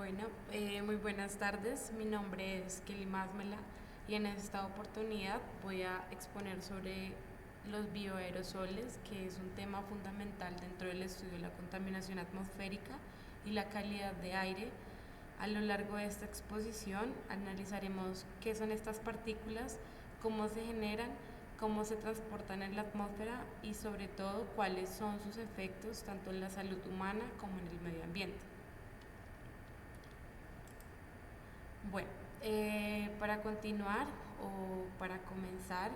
Muy buenas tardes. Mi nombre es Kelly Másmela y en esta oportunidad voy a exponer sobre los bioaerosoles, que es un tema fundamental dentro del estudio de la contaminación atmosférica y la calidad de aire. A lo largo de esta exposición analizaremos qué son estas partículas, cómo se generan, cómo se transportan en la atmósfera y sobre todo cuáles son sus efectos tanto en la salud humana como en el medio ambiente. Bueno, para continuar o para comenzar,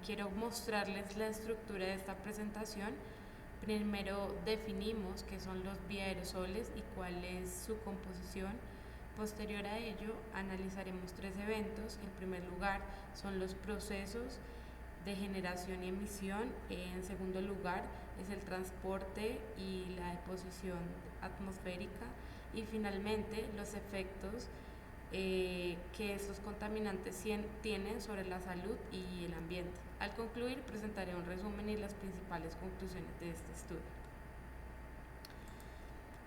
quiero mostrarles la estructura de esta presentación. Primero definimos qué son los bioaerosoles y cuál es su composición. Posterior a ello, analizaremos tres eventos. En primer lugar, son los procesos de generación y emisión. En segundo lugar, es el transporte y la deposición atmosférica. Y finalmente, los efectos que estos contaminantes tienen sobre la salud y el ambiente. Al concluir, presentaré un resumen y las principales conclusiones de este estudio.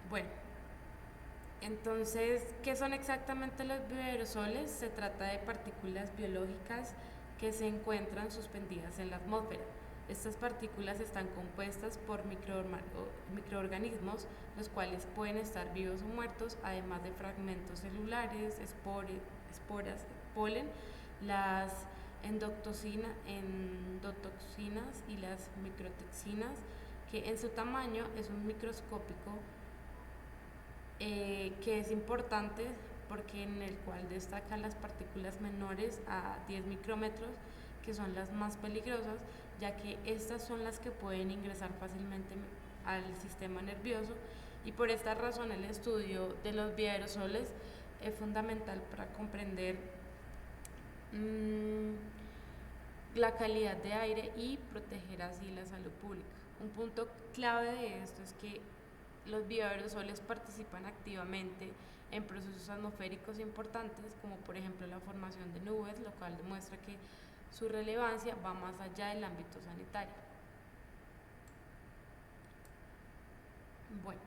Bueno, entonces, ¿qué son exactamente los bioaerosoles? Se trata de partículas biológicas que se encuentran suspendidas en la atmósfera. Estas partículas están compuestas por microorganismos, los cuales pueden estar vivos o muertos, además de fragmentos celulares, esporas, polen, las endotoxinas y las microtoxinas, que en su tamaño es un microscópico, que es importante porque en el cual destacan las partículas menores a 10 micrómetros, que son las más peligrosas, ya que estas son las que pueden ingresar fácilmente al sistema nervioso, y por esta razón el estudio de los bioaerosoles es fundamental para comprender la calidad de aire y proteger así la salud pública. Un punto clave de esto es que los bioaerosoles participan activamente en procesos atmosféricos importantes, como por ejemplo la formación de nubes, lo cual demuestra que su relevancia va más allá del ámbito sanitario. Bueno,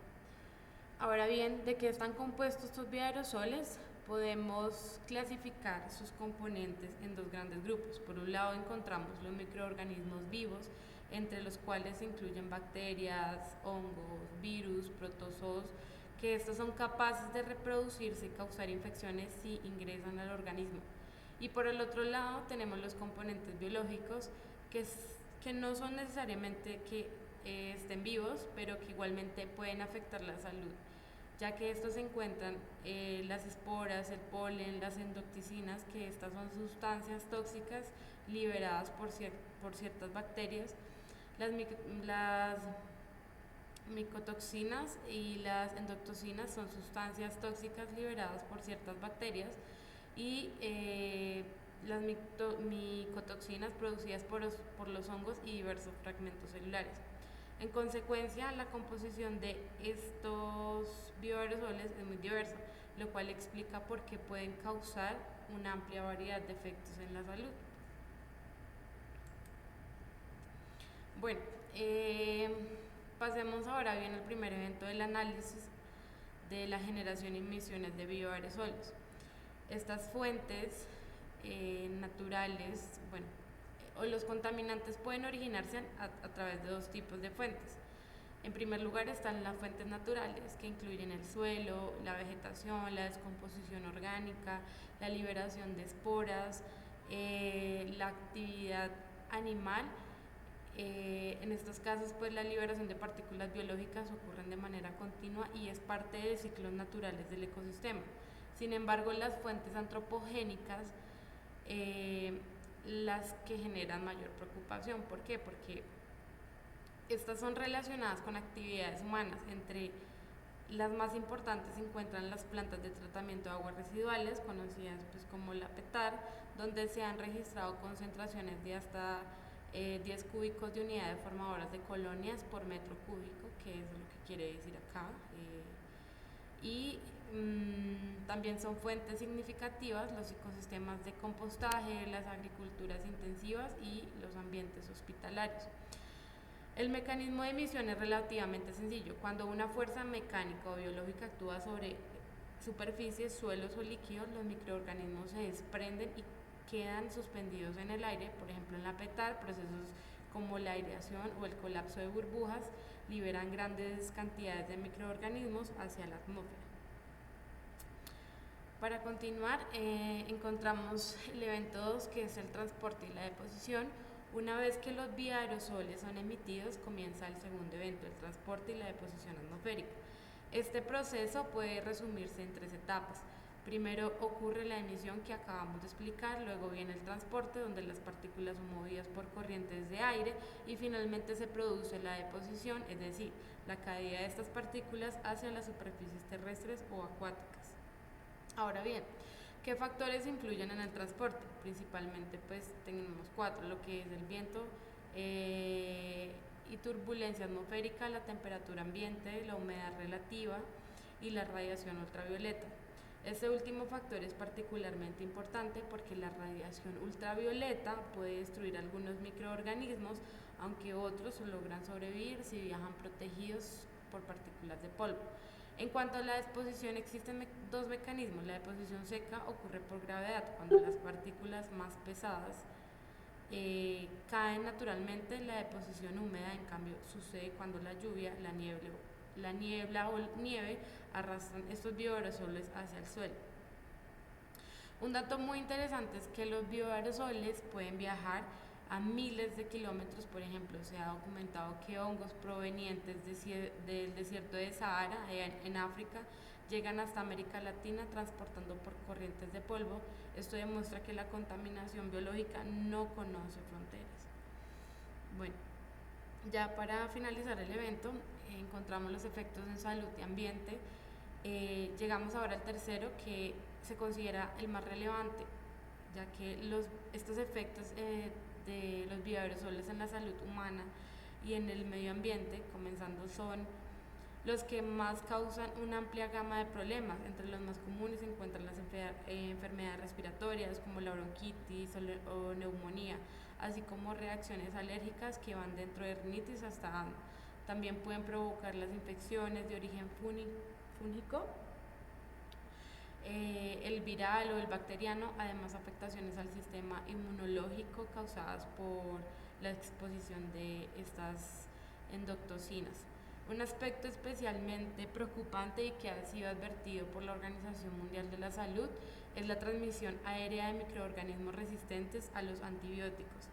ahora bien, ¿de qué están compuestos estos bioaerosoles? Podemos clasificar sus componentes en dos grandes grupos. Por un lado encontramos los microorganismos vivos, entre los cuales se incluyen bacterias, hongos, virus, protozoos, que estos son capaces de reproducirse y causar infecciones si ingresan al organismo. Y por el otro lado tenemos los componentes biológicos, que no son necesariamente que estén vivos, pero que igualmente pueden afectar la salud, ya que estos se encuentran las esporas, el polen, las endotoxinas, que estas son sustancias tóxicas liberadas por ciertas bacterias, las micotoxinas y las endotoxinas son sustancias tóxicas liberadas por ciertas bacterias, y las micotoxinas producidas por los hongos y diversos fragmentos celulares. En consecuencia, la composición de estos bioaerosoles es muy diversa, lo cual explica por qué pueden causar una amplia variedad de efectos en la salud. Bueno, pasemos ahora bien al primer evento del análisis de la generación y emisiones de bioaerosoles. Estas fuentes naturales, o los contaminantes pueden originarse a través de dos tipos de fuentes. En primer lugar están las fuentes naturales, que incluyen el suelo, la vegetación, la descomposición orgánica, la liberación de esporas, la actividad animal. En estos casos, pues la liberación de partículas biológicas ocurren de manera continua y es parte de ciclos naturales del ecosistema. Sin embargo, las fuentes antropogénicas, las que generan mayor preocupación. ¿Por qué? Porque estas son relacionadas con actividades humanas. Entre las más importantes se encuentran las plantas de tratamiento de aguas residuales, conocidas pues como la PETAR, donde se han registrado concentraciones de hasta 10 cúbicos de unidades formadoras de colonias por metro cúbico, que es lo que quiere decir acá. Y también son fuentes significativas los ecosistemas de compostaje, las agriculturas intensivas y los ambientes hospitalarios. El mecanismo de emisión es relativamente sencillo. Cuando una fuerza mecánica o biológica actúa sobre superficies, suelos o líquidos, los microorganismos se desprenden y quedan suspendidos en el aire, por ejemplo en la petar, procesos como la aireación o el colapso de burbujas liberan grandes cantidades de microorganismos hacia la atmósfera. Para continuar, encontramos el evento 2, que es el transporte y la deposición. Una vez que los bioaerosoles son emitidos, comienza el segundo evento, el transporte y la deposición atmosférica. Este proceso puede resumirse en 3 etapas. Primero ocurre la emisión que acabamos de explicar, luego viene el transporte, donde las partículas son movidas por corrientes de aire, y finalmente se produce la deposición, es decir, la caída de estas partículas hacia las superficies terrestres o acuáticas. Ahora bien, ¿qué factores influyen en el transporte? Principalmente pues tenemos 4, lo que es el viento y turbulencia atmosférica, la temperatura ambiente, la humedad relativa y la radiación ultravioleta. Este último factor es particularmente importante porque la radiación ultravioleta puede destruir algunos microorganismos, aunque otros logran sobrevivir si viajan protegidos por partículas de polvo. En cuanto a la deposición, existen 2 mecanismos. La deposición seca ocurre por gravedad, cuando las partículas más pesadas caen naturalmente. La deposición húmeda, en cambio, sucede cuando la lluvia, la niebla o nieve arrastran estos bioaerosoles hacia el suelo. Un dato muy interesante es que los bioaerosoles pueden viajar a miles de kilómetros. Por ejemplo, se ha documentado que hongos provenientes del desierto de Sahara en África llegan hasta América Latina transportando por corrientes de polvo. Esto demuestra que la contaminación biológica no conoce fronteras. Bueno, ya para finalizar el evento, encontramos los efectos en salud y ambiente. Llegamos ahora al tercero, que se considera el más relevante, ya que estos efectos de los bioaerosoles en la salud humana y en el medio ambiente, comenzando, son los que más causan una amplia gama de problemas. Entre los más comunes se encuentran las enfermedades respiratorias como la bronquitis o neumonía, así como reacciones alérgicas que van dentro de rinitis hasta asma. También pueden provocar las infecciones de origen fúngico, el viral o el bacteriano, además afectaciones al sistema inmunológico causadas por la exposición de estas endotoxinas. Un aspecto especialmente preocupante y que ha sido advertido por la Organización Mundial de la Salud es la transmisión aérea de microorganismos resistentes a los antibióticos.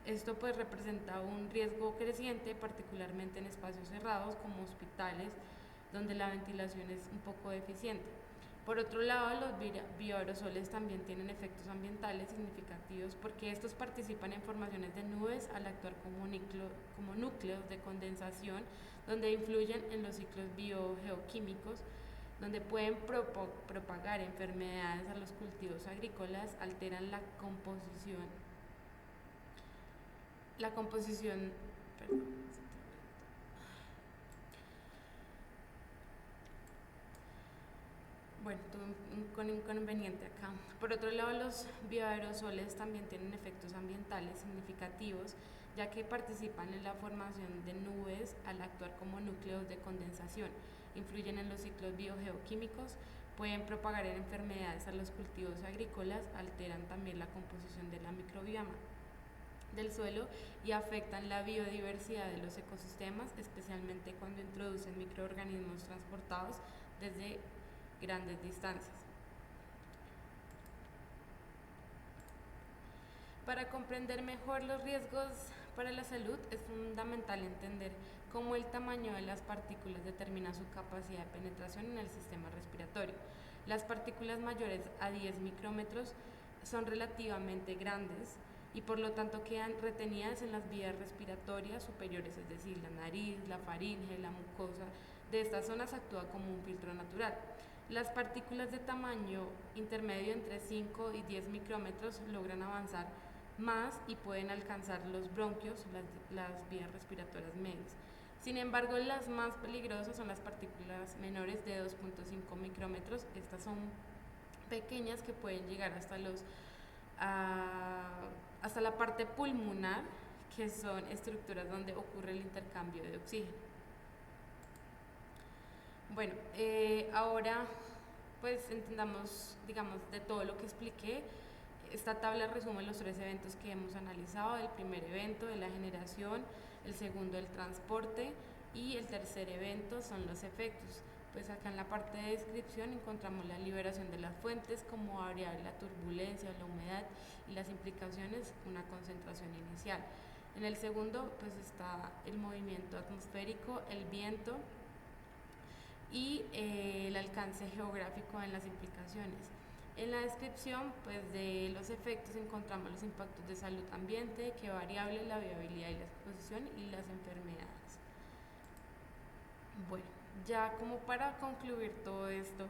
Esto pues representa un riesgo creciente, particularmente en espacios cerrados como hospitales, donde la ventilación es un poco deficiente. Por otro lado, los bioaerosoles también tienen efectos ambientales significativos porque estos participan en formaciones de nubes al actuar como núcleos de condensación, donde influyen en los ciclos biogeoquímicos, donde pueden propagar enfermedades a los cultivos agrícolas, alteran la composición, bueno, tuve un inconveniente acá. Por otro lado, los bioaerosoles también tienen efectos ambientales significativos, ya que participan en la formación de nubes al actuar como núcleos de condensación, influyen en los ciclos biogeoquímicos, pueden propagar enfermedades a los cultivos agrícolas, alteran también la composición de la microbioma del suelo y afectan la biodiversidad de los ecosistemas, especialmente cuando introducen microorganismos transportados desde grandes distancias. Para comprender mejor los riesgos para la salud es fundamental entender cómo el tamaño de las partículas determina su capacidad de penetración en el sistema respiratorio. Las partículas mayores a 10 micrómetros son relativamente grandes y por lo tanto quedan retenidas en las vías respiratorias superiores, es decir, la nariz, la faringe, la mucosa. De estas zonas actúa como un filtro natural. Las partículas de tamaño intermedio entre 5 y 10 micrómetros logran avanzar más y pueden alcanzar los bronquios, las vías respiratorias medias. Sin embargo, las más peligrosas son las partículas menores de 2.5 micrómetros. Estas son pequeñas que pueden llegar hasta la parte pulmonar, que son estructuras donde ocurre el intercambio de oxígeno. Bueno, ahora pues entendamos, digamos, de todo lo que expliqué. Esta tabla resume los 3 eventos que hemos analizado: el primer evento de la generación, el segundo el transporte y el tercer evento son los efectos. Pues acá en la parte de descripción encontramos la liberación de las fuentes, como variable la turbulencia, la humedad y las implicaciones, una concentración inicial. En el segundo pues está el movimiento atmosférico, el viento y el alcance geográfico en las implicaciones. En la descripción pues, de los efectos encontramos los impactos de salud ambiente, qué variable, la viabilidad y la exposición y las enfermedades. Bueno, ya como para concluir todo esto,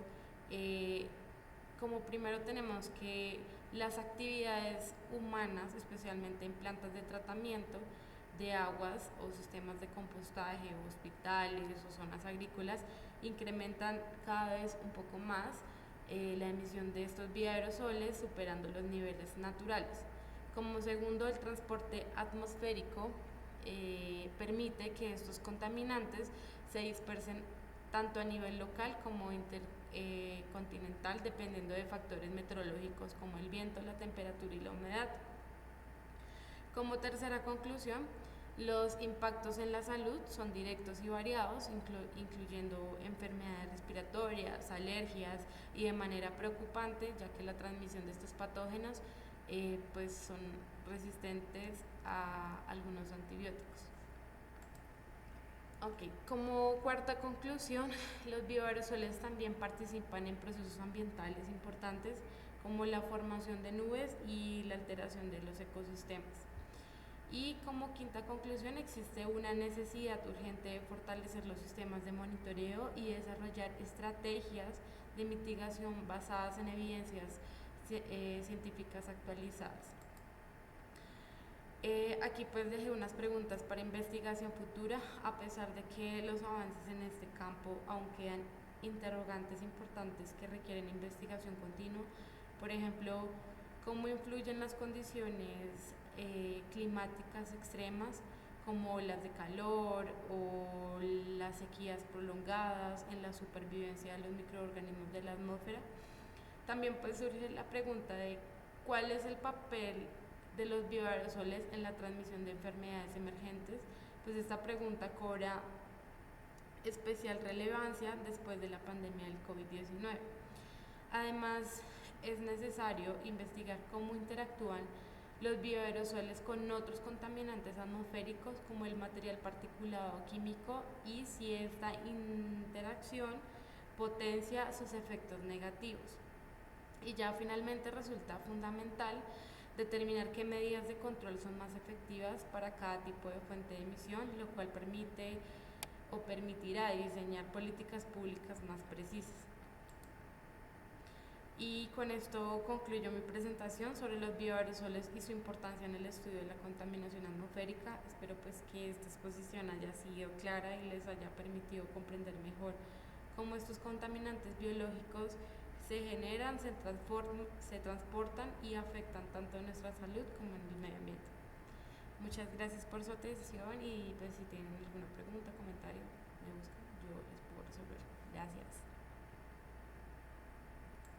como primero tenemos que las actividades humanas, especialmente en plantas de tratamiento de aguas o sistemas de compostaje, hospitales o zonas agrícolas, incrementan cada vez un poco más la emisión de estos bioaerosoles, superando los niveles naturales. Como segundo, el transporte atmosférico permite que estos contaminantes se dispersen tanto a nivel local como intercontinental, dependiendo de factores meteorológicos como el viento, la temperatura y la humedad. Como tercera conclusión, los impactos en la salud son directos y variados, incluyendo enfermedades respiratorias, alergias y de manera preocupante, ya que la transmisión de estos patógenos pues son resistentes a algunos antibióticos. Ok, como cuarta conclusión, los bioaerosoles también participan en procesos ambientales importantes como la formación de nubes y la alteración de los ecosistemas. Y como quinta conclusión, existe una necesidad urgente de fortalecer los sistemas de monitoreo y desarrollar estrategias de mitigación basadas en evidencias científicas actualizadas. Aquí pues dejé unas preguntas para investigación futura, a pesar de que los avances en este campo aún quedan interrogantes importantes que requieren investigación continua. Por ejemplo, cómo influyen las condiciones climáticas extremas como olas de calor o las sequías prolongadas en la supervivencia de los microorganismos de la atmósfera. También pues surge la pregunta de cuál es el papel de los bioaerosoles en la transmisión de enfermedades emergentes. Pues esta pregunta cobra especial relevancia después de la pandemia del COVID-19. Además, es necesario investigar cómo interactúan los bioaerosoles con otros contaminantes atmosféricos como el material particulado químico y si esta interacción potencia sus efectos negativos. Y ya finalmente resulta fundamental determinar qué medidas de control son más efectivas para cada tipo de fuente de emisión, lo cual permite o permitirá diseñar políticas públicas más precisas. Y con esto concluyo mi presentación sobre los bioaerosoles y su importancia en el estudio de la contaminación atmosférica. Espero pues que esta exposición haya sido clara y les haya permitido comprender mejor cómo estos contaminantes biológicos se generan, se transportan y afectan tanto a nuestra salud como en el medio ambiente. Muchas gracias por su atención y pues si tienen alguna pregunta, comentario, me buscan, yo les puedo resolver. Gracias.